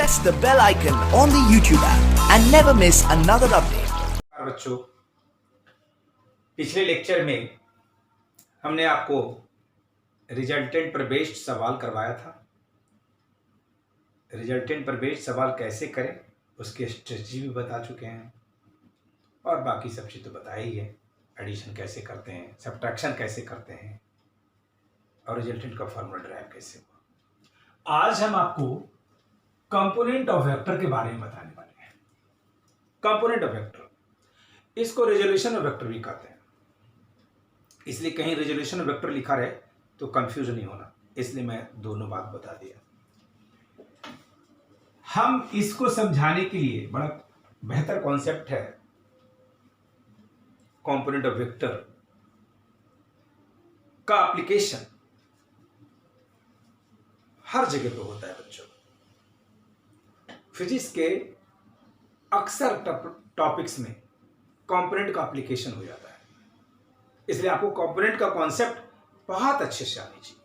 press the bell icon on the YouTube app and never miss another update. बच्चों, पिछले lecture में हमने आपको रिजल्टेंट पर बेस्ड सवाल करवाया था। रिजल्टेंट पर बेस्ड सवाल कैसे करें उसकी स्ट्रेटजी भी बता चुके हैं और बाकी सब चीज़ तो बताया ही है। एडिशन कैसे करते हैं, सब्ट्रैक्शन कैसे करते हैं और रिजल्टेंट का फॉर्मूला ड्राइव कैसे हुआ। आज हम आपको कंपोनेंट ऑफ वेक्टर के बारे में बताने वाले हैं। कंपोनेंट ऑफ वेक्टर, इसको रेजोल्यूशन ऑफ वेक्टर भी कहते हैं, इसलिए कहीं रेजोल्यूशन ऑफ वेक्टर लिखा रहे तो कंफ्यूज नहीं होना, इसलिए मैं दोनों बात बता दिया। हम इसको समझाने के लिए बड़ा बेहतर कॉन्सेप्ट है कंपोनेंट ऑफ वेक्टर का एप्लीकेशन हर जगह पे होता है बच्चों। फिजिक्स के अक्सर टॉपिक्स में कंपोनेंट का एप्लीकेशन हो जाता है, इसलिए आपको कंपोनेंट का कॉन्सेप्ट बहुत अच्छे से आनी चाहिए।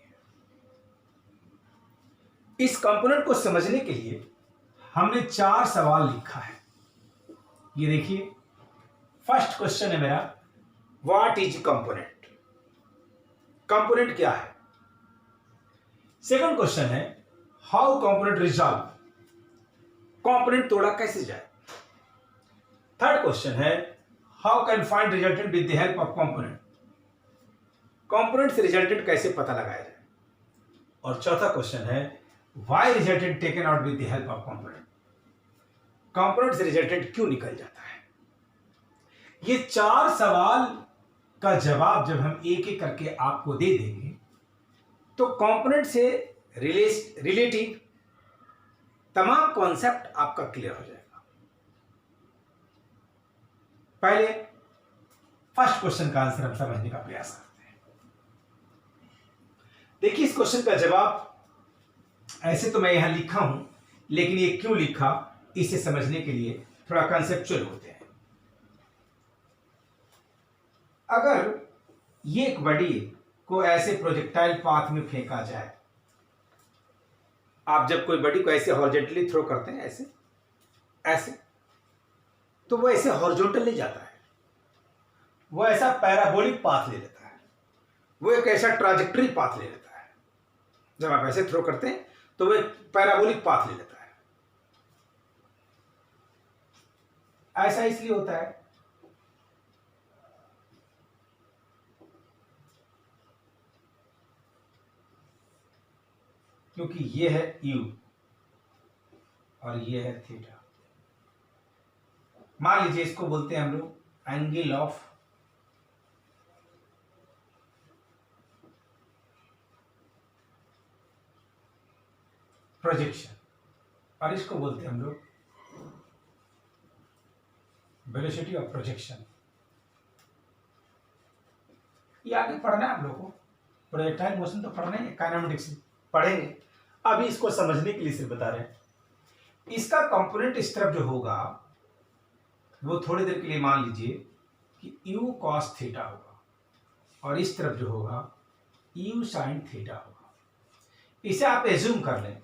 इस कंपोनेंट को समझने के लिए हमने 4 सवाल लिखा है। ये देखिए, फर्स्ट क्वेश्चन है मेरा, व्हाट इज कंपोनेंट, कंपोनेंट क्या है। सेकंड क्वेश्चन है, हाउ कंपोनेंट रिजॉल्व, कंपोनेंट तोड़ा कैसे जाए। थर्ड क्वेश्चन है, how can find resultant with the help of component, component से रिजल्टेंट कैसे पता लगाया जाए। और चौथा क्वेश्चन है, why resultant taken out with the help of component, component से रिजल्टेंट क्यों निकल जाता है। ये 4 सवाल का जवाब जब हम एक एक करके आपको दे देंगे तो कंपोनेंट से रिलेटिव तमाम कॉन्सेप्ट आपका क्लियर हो जाएगा। पहले फर्स्ट क्वेश्चन का आंसर हम समझने का प्रयास करते हैं। देखिए, इस क्वेश्चन का जवाब ऐसे तो मैं यहां लिखा हूं, लेकिन ये क्यों लिखा इसे समझने के लिए थोड़ा कंसेप्चुअल होते हैं। अगर ये एक बॉडी को ऐसे प्रोजेक्टाइल पाथ में फेंका जाए, आप जब कोई बॉडी को ऐसे हॉरिजॉन्टली थ्रो करते हैं, ऐसे ऐसे, तो वो ऐसे हॉरिजॉन्टल नहीं जाता है, वो ऐसा पैराबोलिक पाथ ले लेता है, वो एक ऐसा ट्राजेक्टरी पाथ ले लेता है। जब आप ऐसे थ्रो करते हैं तो वो एक पैराबोलिक पाथ ले लेता है। ऐसा इसलिए होता है क्योंकि ये है U और ये है थीटा। मान लीजिए इसको बोलते हैं हम लोग एंगल ऑफ प्रोजेक्शन और इसको बोलते हैं हम लोग वेलोसिटी ऑफ प्रोजेक्शन। ये आगे पढ़ना है आप लोगों को, प्रोजेक्टाइल मोशन तो पढ़ना है, काइनेमेटिक्स पढ़ेंगे। अभी इसको समझने के लिए सिर्फ बता रहे हैं। इसका कंपोनेंट इस तरफ जो होगा वो थोड़ी देर के लिए मान लीजिए कि u cos थीटा होगा और इस तरफ जो होगा u sin थीटा होगा। इसे आप एज्यूम कर लें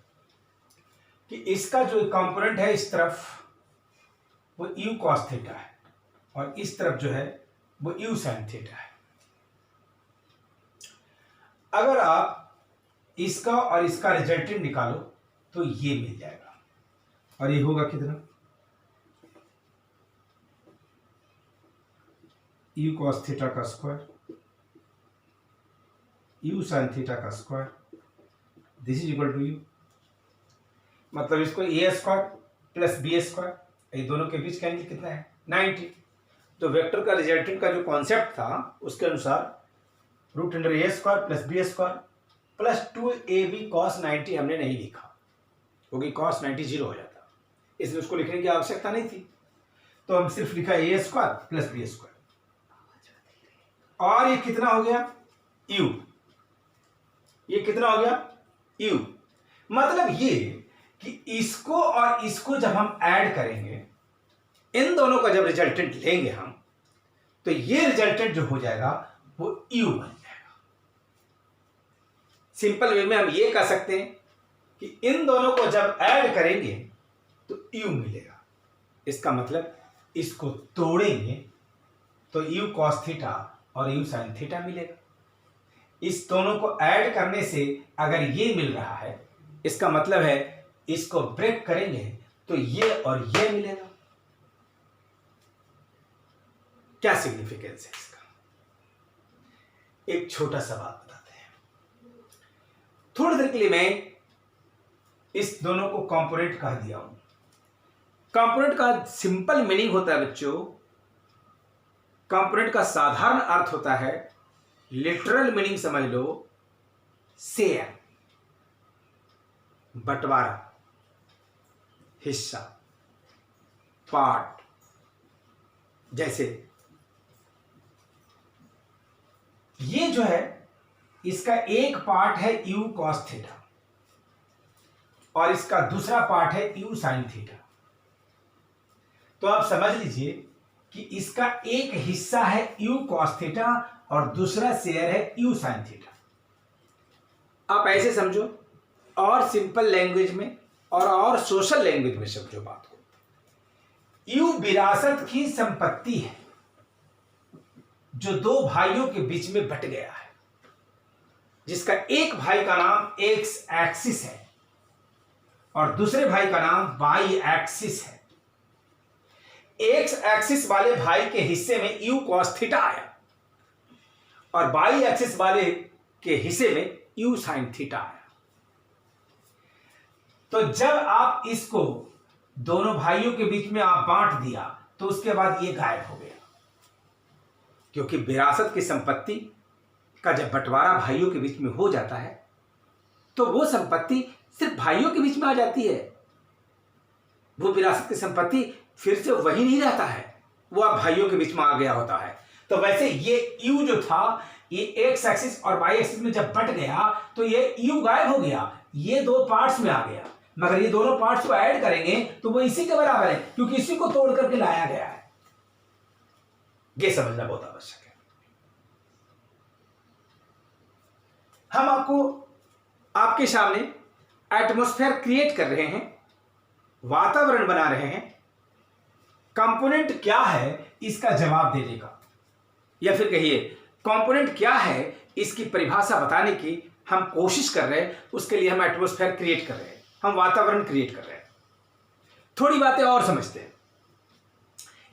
कि इसका जो कंपोनेंट है इस तरफ वो u cos थीटा है और इस तरफ जो है वो u sin थीटा है। अगर आप इसका और इसका रिजल्टेंट निकालो तो ये मिल जाएगा और ये होगा कितना, u cos थीटा का स्क्वायर u sin थीटा का square, this is equal to u। मतलब इसको a square plus b square, ये दोनों के बीच का एंगल कितना है 90। तो वेक्टर का रिजल्टेंट का जो कॉन्सेप्ट था उसके अनुसार root under a square plus b square plus 2ab cos 90 हमने नहीं लिखा क्योंकि cos 90 जीरो हो जाता, इसलिए उसको लिखने की आवश्यकता नहीं थी। तो हम सिर्फ लिखा a square plus b square और ये कितना हो गया u, ये कितना हो गया u। मतलब ये कि इसको और इसको जब हम ऐड करेंगे, इन दोनों का जब रिजल्टेंट लेंगे हम, तो ये रिजल्टेंट जो हो जाएगा वो u बन जाएगा। सिंपल वे में हम ये कह सकते हैं कि इन दोनों को जब ऐड करेंगे तो u मिलेगा। इसका मतलब इसको तोड़ेंगे तो u cos थीटा और u sin थीटा मिलेगा। इस दोनों को ऐड करने से अगर ये मिल रहा है, इसका मतलब है इसको ब्रेक करेंगे तो ये और ये मिलेगा। क्या सिग्निफिकेंस है इसका? एक छोटा सा बात बताते हैं। थोड़ी देर के लिए मैं इस दोनों को कंपोनेंट कह दिया हूं। कंपोनेंट का सिंपल मीनिंग होता है बच्चों, कंपोनेंट का साधारण अर्थ होता है, लिटरल मीनिंग समझ लो, शेयर, बंटवारा, हिस्सा, पार्ट। जैसे ये जो है इसका एक पार्ट है u cos थीटा और इसका दूसरा पार्ट है u sin थीटा। तो आप समझ लीजिए कि इसका एक हिस्सा है u cos थीटा और दूसरा शेयर है u sin थीटा। आप ऐसे समझो, और सिंपल लैंग्वेज में और सोशल लैंग्वेज में समझो बात को। u विरासत की संपत्ति है जो दो भाइयों के बीच में बट गया है, जिसका एक भाई का नाम एक्स एक्सिस है और दूसरे भाई का नाम वाई एक्सिस है। एक्स एक्सिस वाले भाई के हिस्से में u cos थीटा आया और वाई एक्सिस वाले के हिस्से में u sin थीटा आया। तो जब आप इसको दोनों भाइयों के बीच में आप बांट दिया तो उसके बाद ये गायब हो गया, क्योंकि विरासत की संपत्ति का जब बंटवारा भाइयों के बीच में हो जाता है तो वो संपत्ति सिर्फ भाइयों के बीच में आ जाती है। वो विरासत की संपत्ति फिर से वही नहीं रहता है, वो अब भाइयों के बीच में आ गया होता है। तो वैसे ये u जो था, ये एक्स एक्सिस और वाई एक्सिस में जब बट गया तो ये u गायब हो गया, ये दो पार्ट्स में आ गया। मगर ये दोनों पार्ट्स को ऐड करेंगे तो वो इसी के बराबर है, क्योंकि इसी को तोड़ करके लाया गया है। ये समझना बहुत आवश्यक है। हम आपको आपके सामने एटमॉस्फेयर क्रिएट कर रहे हैं, वातावरण बना रहे हैं। कंपोनेंट क्या है इसका जवाब देने का, या फिर कहिए कंपोनेंट क्या है इसकी परिभाषा बताने की हम कोशिश कर रहे हैं। उसके लिए हम एटमॉस्फेयर क्रिएट कर रहे हैं, हम वातावरण क्रिएट कर रहे हैं। थोड़ी बातें और समझते हैं।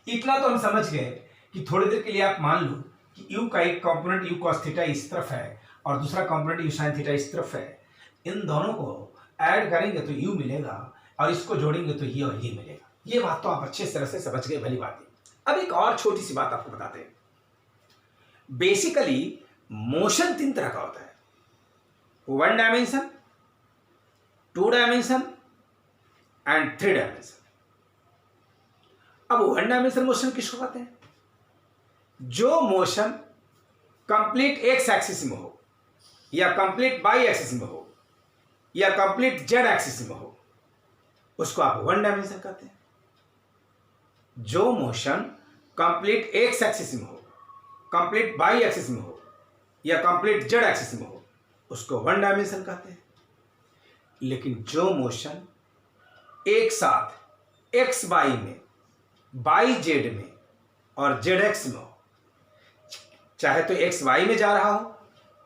इतना तो हम समझ गए कि थोड़ी देर के लिए आप मान लो कि u का एक कंपोनेंट u cos थीटा इस तरफ है और दूसरा कंपोनेंट u sin थीटा इस तरफ है। इन दोनों को ऐड करेंगे तो u मिलेगा और इसको जोड़ेंगे तो ये और ये मिलेगा। ये बात तो आप अच्छे तरह से समझ गए, भली बात है। अब एक और छोटी सी बात आपको बताते हैं। बेसिकली मोशन तीन तरह का होता है, 1 डायमेंशन, 2 डायमेंशन एंड 3 डायमेंशन। अब 1 डायमेंशन मोशन किसको कहते हैं? जो मोशन कंप्लीट एक्स एक्सिस में हो या कंप्लीट वाई एक्सिस में हो या कंप्लीट जेड एक्सिस में हो, उसको आप 1 डायमेंशन कहते हैं। जो मोशन कंप्लीट एक्स एक्सिस में हो, कंप्लीट वाई एक्सिस में हो या कंप्लीट जेड एक्सिस में हो, उसको 1 डायमेंशन कहते हैं। लेकिन जो मोशन एक साथ एक्स वाई में, वाई जेड में और जेड एक्स में हो, चाहे तो एक्स वाई में जा रहा हो,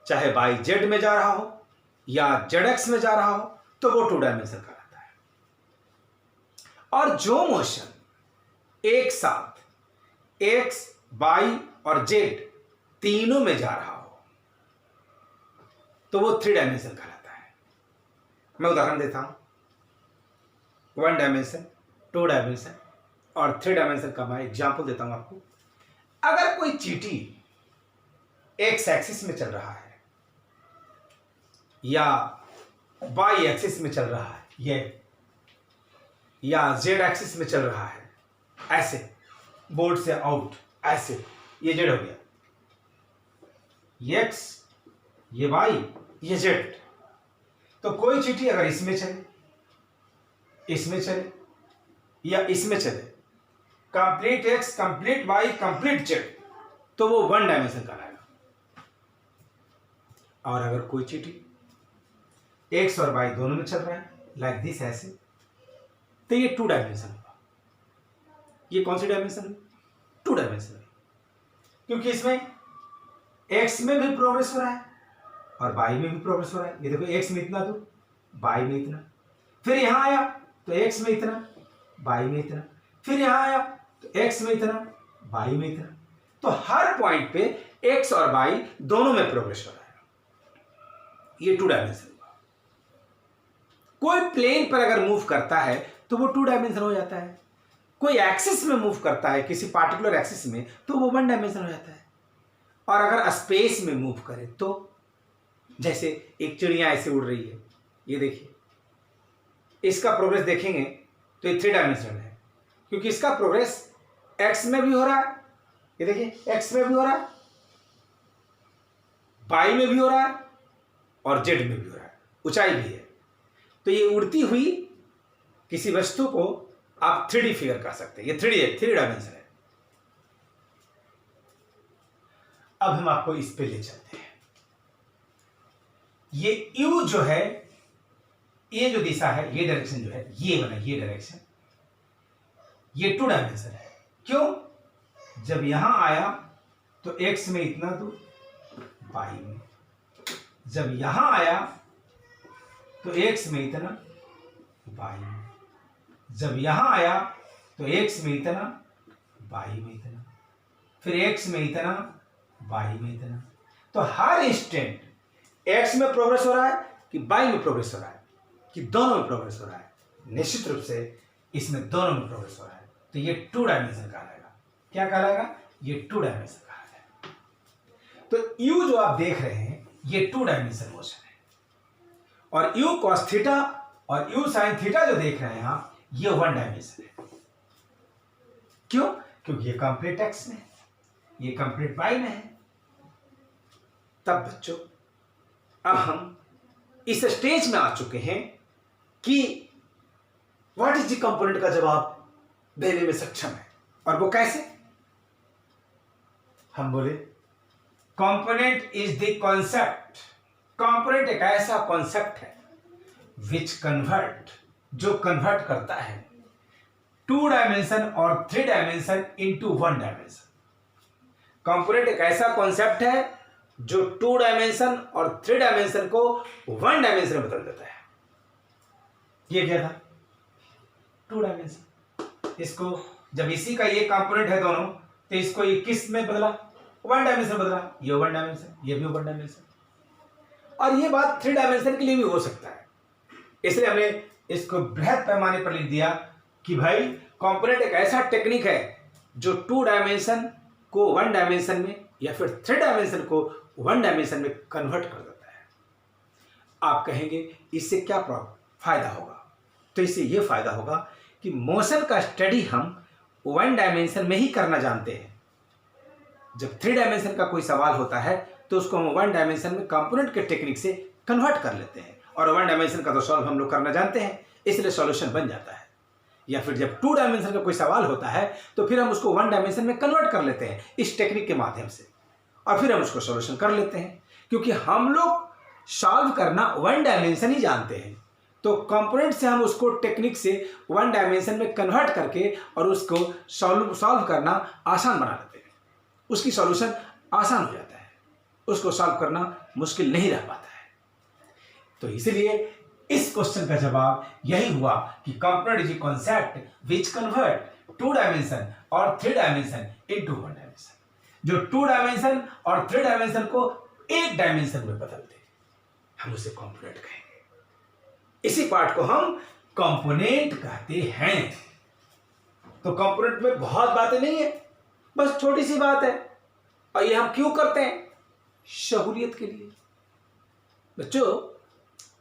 चाहे वाई जेड में जा रहा हो या जेड एक्स में जा रहा हो, तो वो 2 डायमेंशन कहलाता है। और जो मोशन एक साथ एक्स, वाई और जेड तीनों में जा रहा हो, तो वो 3 डायमेंशन कहलाता है। मैं उदाहरण देता हूं। 1 डायमेंशन, 2 डायमेंशन और 3 डायमेंशन का मैं एग्जांपल देता हूं आपको। अगर कोई चींटी एक्स एक्सिस में चल रहा है या वाई एक्सिस में चल रहा है, ये या जेड एक्सिस में चल रहा है, ऐसे बोर्ड से आउट, ऐसे ये जेड हो गया, ये एक्स, ये वाई, ये जेड। तो कोई चींटी अगर इसमें चले, इसमें चले या इसमें चले, complete X, complete Y, complete Z, तो वो 1 डायमेंशन कहलाएगा। और अगर कोई चींटी एक्स और वाई दोनों में चल रहा है, लाइक दिस, ऐसे, तो ये 2 डायमेंशन होगा। ये कौन सी डायमेंशन है? 2 डायमेंशन है, क्योंकि इसमें एक्स में भी प्रोग्रेस हो रहा है और वाई में भी प्रोग्रेस हो रहा है। ये देखो एक्स में इतना तो वाई में इतना, फिर यहां आया तो एक्स में इतना वाई में इतना, फिर यहां आया तो एक्स में इतना वाई में इतना। तो हर पॉइंट पे एक्स और वाई दोनों में प्रोग्रेस हो रहा है। ये 2 डायमेंशन हुआ। कोई प्लेन पर अगर मूव करता है तो वो 2 डायमेंशन हो जाता है। कोई एक्सिस में मूव करता है किसी पार्टिकुलर एक्सिस में तो वो 1 डायमेंशन हो जाता है। और अगर स्पेस में मूव करे तो, जैसे एक चिड़िया ऐसे उड़ रही है, ये देखिए, इसका प्रोग्रेस देखेंगे तो ये 3 डायमेंशन है, क्योंकि इसका प्रोग्रेस एक्स में भी हो रहा है, ये देखिए एक्स में भी हो रहा है, वाई में भी हो रहा है और जेड में भी हो रहा है, ऊंचाई भी है। तो ये उड़ती हुई किसी वस्तु को आप 3D फिगर कर सकते हैं। ये 3D है, 3 डायमेंशन है। अब हम आपको इस पे ले चलते हैं। ये U जो है, ये जो दिशा है, ये डायरेक्शन जो है, ये बना, ये डायरेक्शन, ये 2 डायमेंशन है। क्यों? जब यहां आया तो x में इतना दूर, y में, जब यहां आया तो x में इतना, y में, जब यहां आया तो x में इतना, y में इतना, फिर x में इतना, y में इतना। तो हर इंस्टेंट x में प्रोग्रेस हो रहा है कि y में प्रोग्रेस हो रहा है कि दोनों में प्रोग्रेस हो रहा है? निश्चित रूप से इसमें दोनों में प्रोग्रेस हो रहा है। तो ये 2 डायमेंशन कहलाएगा। क्या कहलाएगा? ये 2 डायमेंशन कहलाएगा। तो U जो आप देख रहे हैं ये 2 डायमेंशन मोशन है, और U cos थीटा और U sin थीटा जो देख रहे हैं आप, ये 1 डायमेंशन है। क्यों? क्योंकि ये कंप्लीट x में है, ये कंप्लीट y में है। तब बच्चों, अब हम इस स्टेज में आ चुके हैं कि व्हाट इज द कंपोनेंट का जवाब देने में सक्षम है। और वो कैसे? हम बोले component is the concept. Component एक ऐसा कॉन्सेप्ट है विच कन्वर्ट, जो कन्वर्ट करता है 2 डायमेंशन और 3 डायमेंशन इनटू 1 डायमेंशन। कंपोनेंट एक ऐसा कॉन्सेप्ट है जो 2 डायमेंशन और 3 डायमेंशन को 1 डायमेंशन में बदल देता है। ये क्या था? 2 डायमेंशन। इसको जब इसी का ये कंपोनेंट है दोनों, तो इसको ये किस में बदला? 1 डायमेंशन बदला। ये 1 डायमेंशन, ये भी 1 डायमेंशन। और ये बात 3 डायमेंशन के लिए भी हो सकता है, इसलिए हमने इसको बृहद पैमाने पर लिख दिया कि भाई कंपोनेंट एक ऐसा टेक्निक है जो 2 डायमेंशन को 1 डायमेंशन में या फिर 3 डायमेंशन को 1 डायमेंशन में कन्वर्ट कर देता है। आप कहेंगे इससे क्या फायदा होगा? तो इससे यह फायदा होगा कि मोशन का स्टडी हम 1 डायमेंशन में ही करना जानते हैं। जब 3 डायमेंशन का कोई सवाल होता है तो उसको हम 1 डायमेंशन में कंपोनेंट के टेक्निक से कन्वर्ट कर लेते हैं, और 1 डायमेंशन का तो सॉल्व हम लोग करना जानते हैं, इसलिए सॉल्यूशन बन जाता है। या फिर जब 2 डायमेंशन का कोई सवाल होता है तो फिर हम उसको 1 डायमेंशन में कन्वर्ट कर लेते हैं इस टेक्निक के माध्यम से, और फिर हम उसको सॉल्यूशन कर लेते हैं। क्योंकि हम लोग सॉल्व करना 1 डायमेंशन ही जानते हैं, तो कंपोनेंट से हम उसको टेक्निक से 1 डायमेंशन में कन्वर्ट करके और उसको सॉल्व करना आसान बना लेते हैं। उसकी सॉल्यूशन आसान हो जाता है, उसको सॉल्व करना मुश्किल नहीं रह पाता है। तो इसलिए इस क्वेश्चन का जवाब यही हुआ कि component is a concept which convert 2 dimension और 3 डायमेंशन इनटू 1 डायमेंशन, जो 2 डायमेंशन और 3 डायमेंशन को 1 डायमेंशन में बदलते, हम उसे कंपोनेंट कहेंगे। इसी पार्ट को हम कंपोनेंट कहते हैं। तो कंपोनेंट में बहुत बातें नहीं है, बस छोटी सी बात है। और ये हम क्यों करते हैं? सहूलियत के लिए। बच्चों,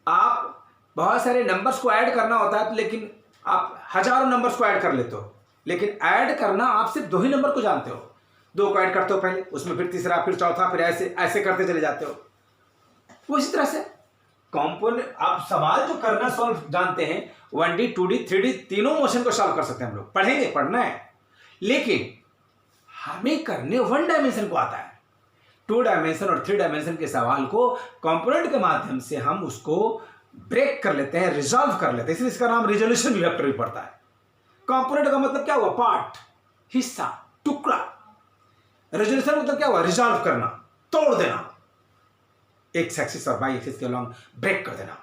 आप बहुत सारे नंबर्स को ऐड करना होता है, लेकिन आप हजारों नंबर्स को ऐड कर लेते हो, लेकिन ऐड करना आप सिर्फ 2 ही नंबर को जानते हो। 2 को ऐड करते हो पहले, उसमें फिर तीसरा, फिर चौथा, फिर ऐसे ऐसे करते चले जाते हो। वो इसी तरह से कंपोनेंट, आप सवाल जो करना सॉल्व जानते हैं, 1D 2D 3D तीनों मोशन को सॉल्व कर सकते हैं। हम लोग पढ़ेंगे, पढ़ना है, लेकिन हमें करने 1 डायमेंशन को आता है। 2 डायमेंशन और 3 डायमेंशन के सवाल को कंपोनेंट के माध्यम से हम उसको ब्रेक कर लेते हैं, रिजॉल्व कर लेते हैं, इसलिए इसका नाम रिजोल्यूशन वेक्टर भी पड़ता है। कंपोनेंट का मतलब क्या हुआ? पार्ट, हिस्सा, टुकड़ा। रेजोल्यूशन मतलब क्या हुआ? रिजॉल्व करना, तोड़ देना, एक्स एक्सिस और वाई एक्सिस के लॉन्ग ब्रेक कर देना,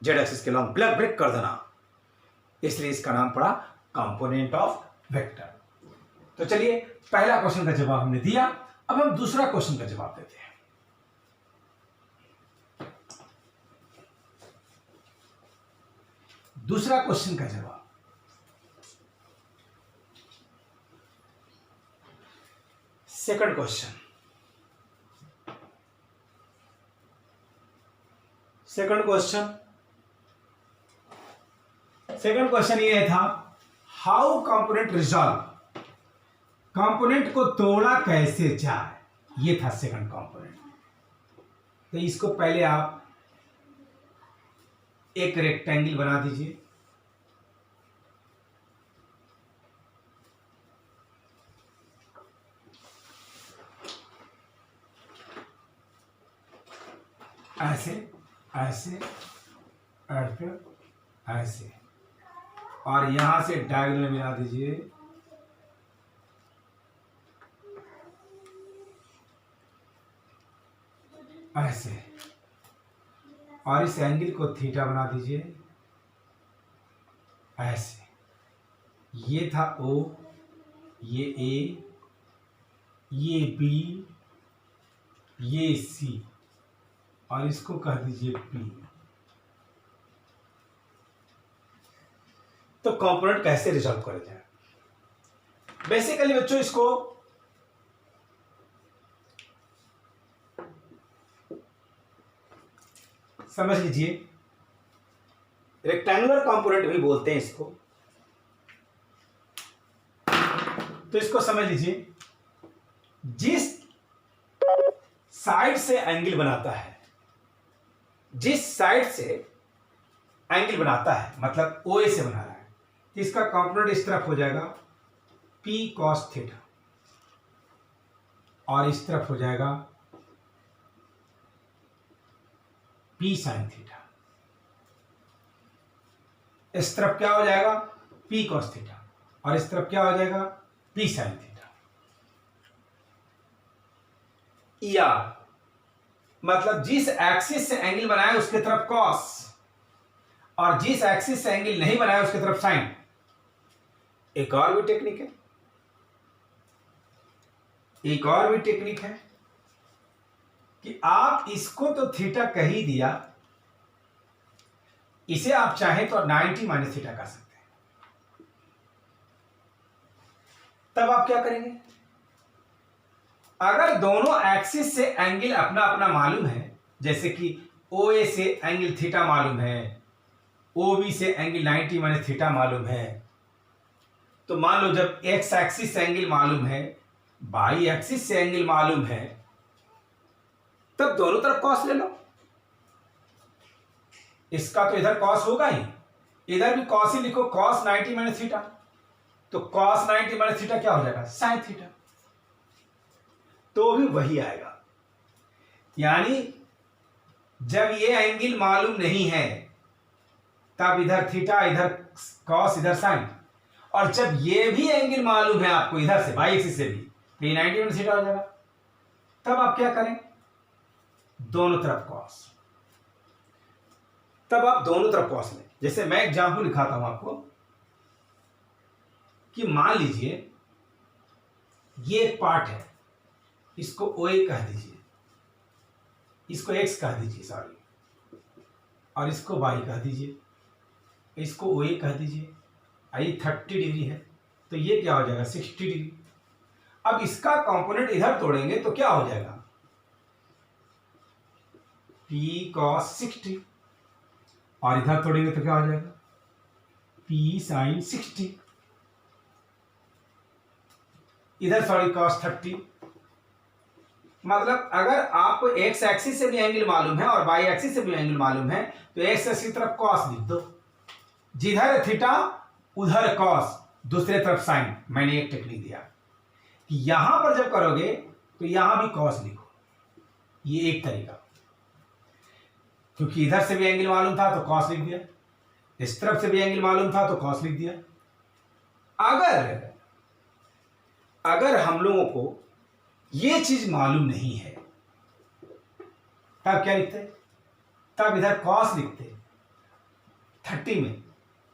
जेड एक्सिस के लॉन्ग ब्रेक कर देना, इसलिए इसका नाम पड़ा कंपोनेंट ऑफ वेक्टर। तो चलिए, पहला क्वेश्चन का जवाब हमने दिया, अब हम दूसरा क्वेश्चन का जवाब देते हैं। दूसरा क्वेश्चन का जवाब, सेकंड क्वेश्चन। सेकंड क्वेश्चन ये था, हाउ कंपोनेंट रिजॉल्व, कंपोनेंट को तोड़ा कैसे जाए, ये था सेकंड कंपोनेंट। तो इसको पहले आप एक रेक्टेंगल बना दीजिए, ऐसे ऐसे ऐसे ऐसे, और यहां से डायगोनल मिला दीजिए, ऐसे, और इस एंगल को थीटा बना दीजिए, ऐसे। ये था O, ये A, ये B, ये C, और इसको कह दीजिए P। तो कंपोनेंट कैसे रिजॉल्व करे जाए? बेसिकली बच्चों, इसको समझ लीजिए, रेक्टेंगुलर कंपोनेंट भी बोलते हैं इसको। तो इसको समझ लीजिए, जिस साइड से एंगल बनाता है, जिस साइड से एंगल बनाता है, मतलब OA से बना रहा है, तो इसका कंपोनेंट इस तरफ हो जाएगा P cos थीटा, और इस तरफ हो जाएगा P sin थीटा। इस तरफ क्या हो जाएगा? P cos थीटा, और इस तरफ क्या हो जाएगा? P sin theta. या मतलब जिस एक्सिस से एंगल बनाया उसके तरफ cos, और जिस एक्सिस से एंगल नहीं बनाया उसके तरफ sin। एक और भी टेक्निक है, कि आप इसको तो थीटा कह ही दिया, इसे आप चाहें तो 90 माइनस थीटा कर सकते हैं। तब आप क्या करेंगे? अगर दोनों एक्सिस से एंगल अपना अपना मालूम है, जैसे कि OA से एंगल थीटा मालूम है, OB से एंगल 90 माइनस थीटा मालूम है, तो मान लो जब एक्स एक्सिस से एंगल मालूम है, वाई एक्सिस से एंगल मालूम है, तब दोनों तरफ कॉस ले लो। इसका तो इधर कॉस होगा ही, इधर भी कॉस ही लिखो, कॉस 90 माइनस थीटा, तो कॉस 90 माइनस थीटा क्या हो जाएगा? Sine theta. तो भी वही आएगा। यानी जब ये एंगल मालूम नहीं है, तब इधर थीटा, इधर कॉस, इधर साइन, और जब ये भी एंगल मालूम है आपको इधर से, वाई एक्सिस से भी, तो ये 90 माइनस थीटा हो जाएगा। तब आप क्या करें? दोनों तरफ कॉस। तब आप दोनों तरफ कॉस लें। जैसे मैं एग्जांपल दिखाता हूं आपको, कि मान लीजिए ये एक पार्ट है, इसको OA कह दीजिए, इसको X कह दीजिए, सॉरी, और इसको Y कह दीजिए, इसको OA कह दीजिए। ये 30 डिग्री है, तो ये क्या हो जाएगा? 60 डिग्री। अब इसका कंपोनेंट इधर तोड़ेंगे तो क्या हो जाएगा? P cos 60, और इधर तोड़ेंगे तो क्या हो जाएगा? P sin 60। इधर सॉरी cos 30। मतलब अगर आपको x एक्सिस से भी एंगल मालूम है और y एक्सिस से भी एंगल मालूम है, तो x एक्सिस की तरफ cos लिख दो, जिधर थीटा उधर cos, दूसरे तरफ sin। मैंने एक टेक्निक दिया कि यहां पर जब करोगे तो यहां भी cos लिखो, ये एक तरीका, क्योंकि इधर से भी एंगल मालूम था तो cos लिख दिया, इस तरफ से भी एंगल मालूम था तो cos लिख दिया। अगर हम लोगों को ये चीज मालूम नहीं है तब क्या लिखते? तब इधर कॉस लिखते 30 में,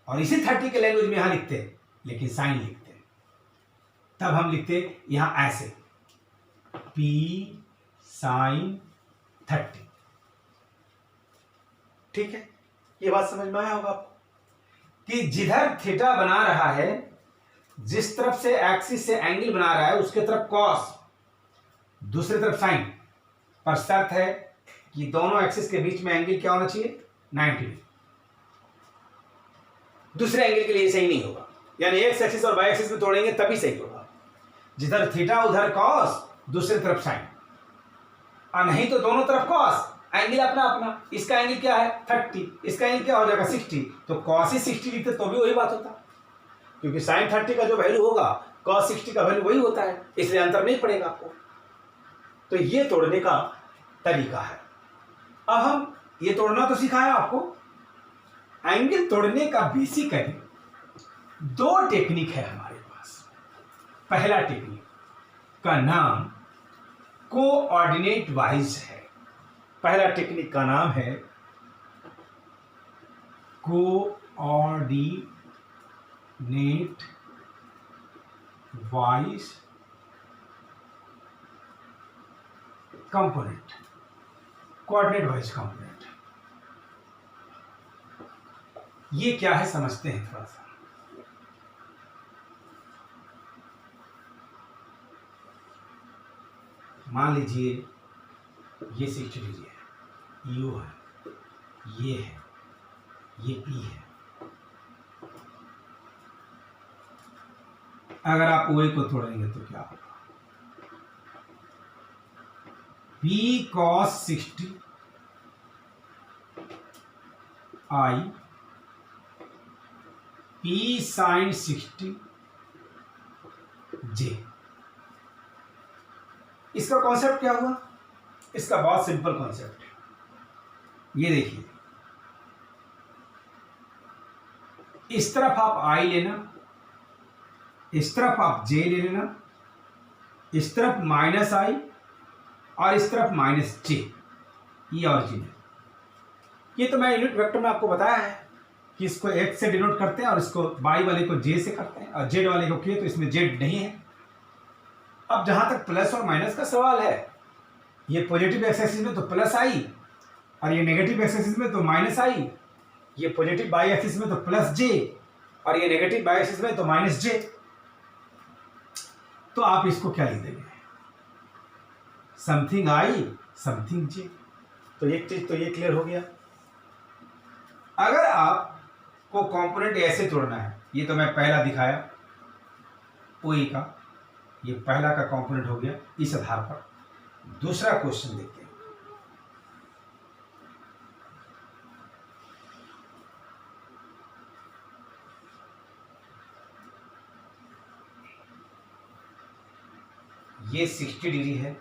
और इसी 30 के लैंग्वेज में यहां लिखते, लेकिन साइन लिखते। तब हम लिखते यहां ऐसे P sin 30। ठीक है, ये बात समझ में आया होगा आपको कि जिधर थीटा बना रहा है, जिस तरफ से एक्सिस से एंगल बना रहा है उसके तरफ कॉस, दूसरी तरफ साइन, पर शर्त है कि दोनों एक्सिस के बीच में एंगल क्या होना चाहिए? 90 डिग्री। दूसरे एंगल के लिए सही नहीं होगा, यानी एक्स एक्सिस और वाई एक्सिस में तोड़ेंगे तभी सही होगा। जिधर थीटा उधर कॉस, दूसरी तरफ साइन, और नहीं तो दोनों तरफ कॉस, एंगल अपना अपना। इसका एंगल क्या है? 30, इसका एंगल क्या हो जाएगा? 60। तो कॉस ही 60 लिखते तो भी वही बात होता, क्योंकि साइन 30 का जो वैल्यू होगा कॉस 60 का वैल्यू वही होता है, इसलिए अंतर नहीं पड़ेगा आपको। तो ये तोड़ने का तरीका है। अब हम ये तोड़ना तो सिखाया आपको। एंगल तोड़ने का बेसिकली 2 टेक्निक है हमारे पास। पहला टेक्निक का नाम कोऑर्डिनेट वाइज है। पहला टेक्निक का नाम है coordinate wise component. Coordinate wise component ये क्या है समझते हैं थोड़ा सा। मान लीजिए ये 60 डिग्री है, यू है, ये है, ये पी है। अगर आप ओ को तोड़ेंगे तो क्या होगा? P cos 60 I P sin 60 J। इसका कॉन्सेप्ट क्या हुआ? इसका बहुत सिंपल कॉन्सेप्ट है। ये देखिए, इस तरफ आप I लेना, इस तरफ आप J ले लेना, इस तरफ -I और इस तरफ -J। ये ऑरिजिन है। ये तो मैं यूनिट वेक्टर में आपको बताया है कि इसको X से डिनोट करते हैं और इसको Y वाले को J से करते हैं, और Z वाले को किए तो इसमें Z नहीं है। अब जहां तक प्लस और माइनस का सवाल है, ये पॉजिटिव एक्स एक्सिस में तो +I और ये नेगेटिव एक्स एक्सिस में तो -I, ये पॉजिटिव बाई एक्सिस में तो +J और ये नेगेटिव बाई एक्सिस में तो -J। तो आप इसको क्या लिख देंगे? Something I something J। तो एक चीज तो ये क्लियर हो गया। अगर आपको कंपोनेंट ऐसे तोड़ना है, ये तो मैं पहला दिखाया OE का, ये पहला का कंपोनेंट हो गया। इस आधार पर दूसरा क्वेश्चन देखते हैं। ये 60 डिग्री है,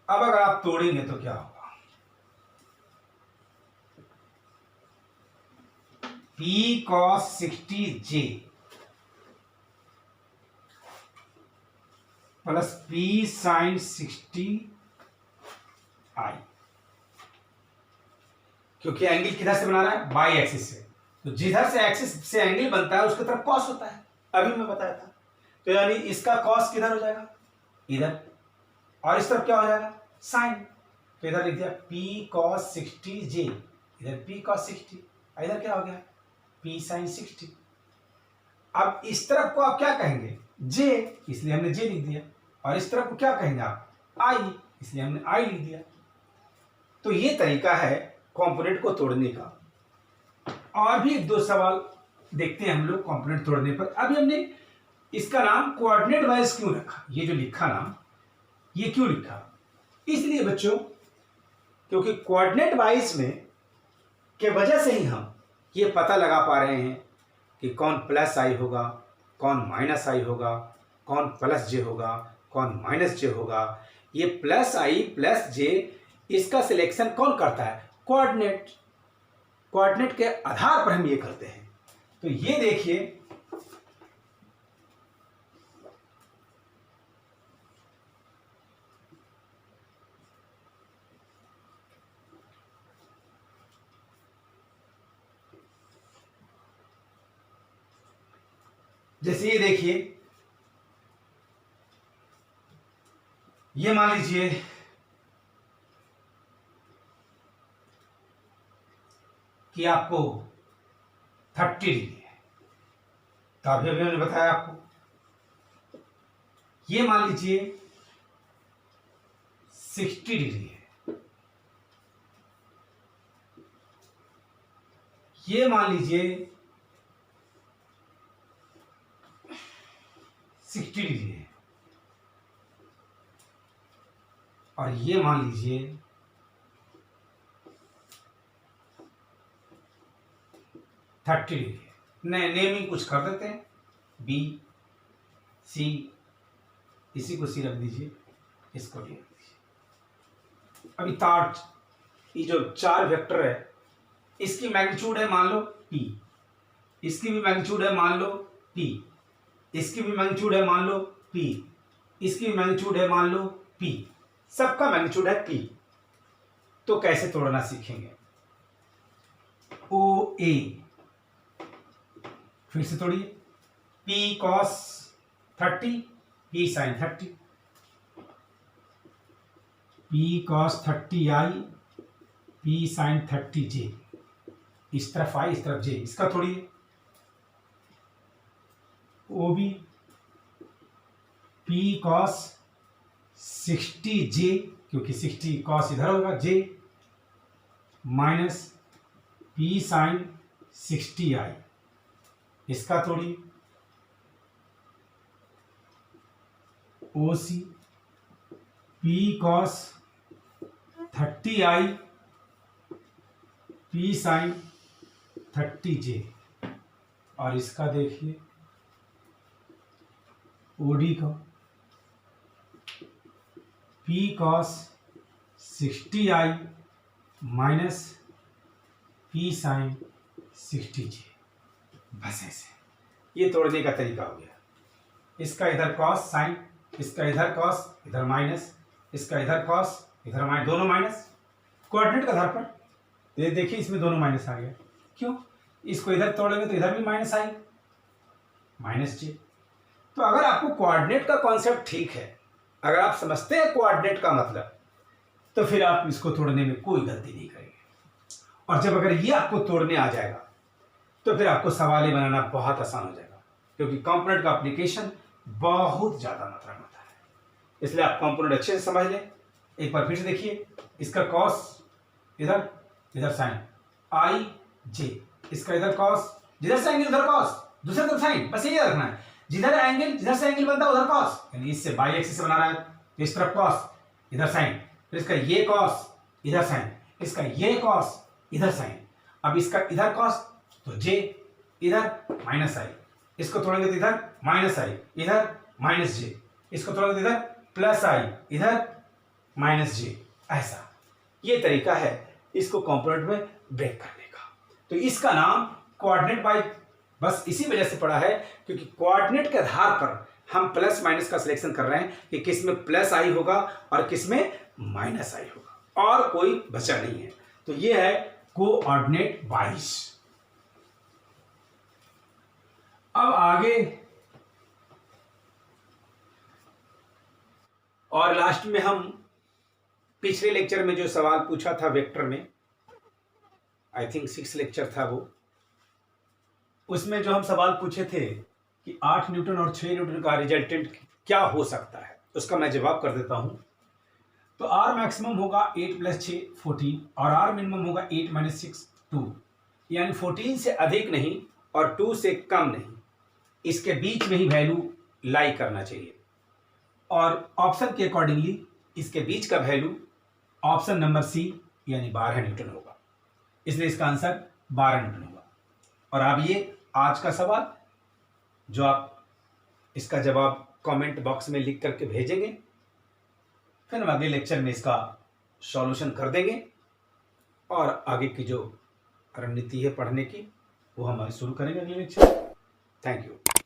अब अगर आप तोड़ेंगे तो क्या होगा? P cos 60 J plus P sin 60 I, क्योंकि एंगल किधर से बना रहा है? बाई एक्सिस से। तो जिधर से एक्सिस से एंगल बनता है उसकी तरफ कॉस होता है, अभी मैं बताया था। तो यानी इसका कॉस किधर हो जाएगा? इधर। और इस तरफ क्या हो जाएगा? साइन। तो इधर लिख दिया P cos 60 J, इधर P cos 60, इधर क्या हो गया? P sin 60। अब इस तरफ को आप क्या कहेंगे? J, इसलिए हमने J लिख दिया। और इस तरफ को क्या कहेंगे आप? I, इसलिए हमने I लिख दिया। तो ये तरीका है कंपोनेंट को तोड़ने का। और भी 1-2 सवाल देखते हैं हम लोग कंपोनेंट तोड़ने पर। अभी हमने इसका नाम कोऑर्डिनेट वाइज क्यों रखा? ये जो लिखा नाम, ये क्यों लिखा? इसलिए बच्चों, क्योंकि कोऑर्डिनेट वाइज में के वजह से ही हम ये पता लगा पा रहे हैं कि कौन +I होगा, कौन -I होगा, कौन +J होगा, कौन -J होगा। ये +I +J इसका सिलेक्शन कौन करता है? कोऑर्डिनेट। कोऑर्डिनेट के आधार पर हम ये करते हैं। तो ये देखिए, जैसे ये देखिए, ये मान लीजिए कि आपको 30 डिग्री है, तो अभी अभी मैंने बताया आपको। ये मान लीजिए 60 डिग्री है, ये मान लीजिए 60 डिग्री है, और ये मान लीजिए 30 डिग्री है। नेमिंग कुछ कर देते हैं, बी सी, इसी को सी रख दीजिए, इसको डी रख दीजिए। अभी तार, ये जो 4 वेक्टर है, इसकी मैग्नीट्यूड है मान लो पी, इसकी भी मैग्नीट्यूड है मान लो पी, इसकी भी मैग्नीट्यूड है मान लो पी, इसकी भी मैग्नीट्यूड है मान लो पी, सबका मैग्नीट्यूड है पी। तो कैसे तोड़ना सीखेंगे? ओ ए, फिर से तोड़िए, P cos 30, P sin 30, P cos 30i, P sin 30j, इस तरफ i, इस तरफ j, इसका तोड़िए। OB P cos 60j, क्योंकि 60 cos इधर होगा, j minus P sin 60i, इसका तोड़िए। OC P cos 30i, P sin 30j, और इसका देखिए OD का P cos 60i minus P sin 60j। बस ऐसे ये तोड़ने का तरीका हो गया। इसका इधर कॉस साइन, इसका इधर कॉस, इधर माइनस, इसका इधर कॉस, इधर माइनस, दोनों माइनस कोऑर्डिनेट के आधार पर। ये देखिए, इसमें दोनों माइनस आ गया। क्यों? इसको इधर तोड़ेंगे तो इधर भी माइनस आएगी, माइनस जे। तो अगर आपको कोऑर्डिनेट का कॉन्सेप्ट ठीक है, अगर आप समझते हैं कोऑर्डिनेट का मतलब, तो फिर आप इसको तोड़ने में कोई गलती नहीं करेंगे। और जब अगर ये आपको तोड़ने आ जाएगा, तो फिर आपको सवाल बनाना बहुत आसान हो जाएगा, क्योंकि कंपोनेंट का एप्लीकेशन बहुत ज़्यादा मात्रा में होता है। इसलिए आप कंपोनेंट अच्छे से समझ लें। एक बार फिर से देखिए, इसका कॉस इधर, इधर साइन आई जे, इसका इधर कॉस, जिधर से एंगल उधर कॉस, दूसरे तरफ साइन, बस यही रखना है। जिधर एंगल, जिधर से एंगल बनता है उधर कॉस, यानी इससे बाई एक्सिस से बना रहा है, तो इस तरफ कॉस, इधर साइन, फिर इसका ये कॉस, इधर साइन, इसका ये कॉस, इधर साइन। अब इसका इधर कॉस, तो जे, इधर माइनस आई, इसको तोड़ेंगे तो इधर माइनस आई, इधर माइनस जे, इसको तोड़ेंगे तो इधर प्लस आई, इधर माइनस जे। ऐसा ये तरीका है इसको कंपोनेंट में ब्रेक करने का। तो इसका नाम कोऑर्डिनेट बाय बस इसी वजह से पड़ा है, क्योंकि कोऑर्डिनेट के आधार पर हम प्लस माइनस का सिलेक्शन कर रहे हैं कि किस में प्लस आई होगा और किस में माइनस आई होगा, और कोई बचा नहीं है। तो ये है कोऑर्डिनेट वाइज। अब आगे और लास्ट में हम पिछले लेक्चर में जो सवाल पूछा था वेक्टर में, आई थिंक 6 लेक्चर था वो, उसमें जो हम सवाल पूछे थे कि 8 न्यूटन और 6 न्यूटन का रिजल्टेंट क्या हो सकता है, उसका मैं जवाब कर देता हूं। तो R मैक्सिमम होगा 8 + 6 14, और R मिनिमम होगा 8 - 6 2, यानी 14 से अधिक नहीं और 2 से कम नहीं, इसके बीच में ही वैल्यू लाई करना चाहिए। और ऑप्शन के अकॉर्डिंगली इसके बीच का वैल्यू ऑप्शन नंबर सी यानी 12 न्यूटन होगा, इसलिए इसका आंसर 12 न्यूटन होगा। और अब ये आज का सवाल जो आप इसका जवाब कमेंट बॉक्स में लिख करके भेजेंगे, फिर हम अगले लेक्चर में इसका सॉल्यूशन कर देंगे और आगे की जो रणनीति है पढ़ने की वो हमारी शुरू करेंगे अगले लेक्चर। Thank you.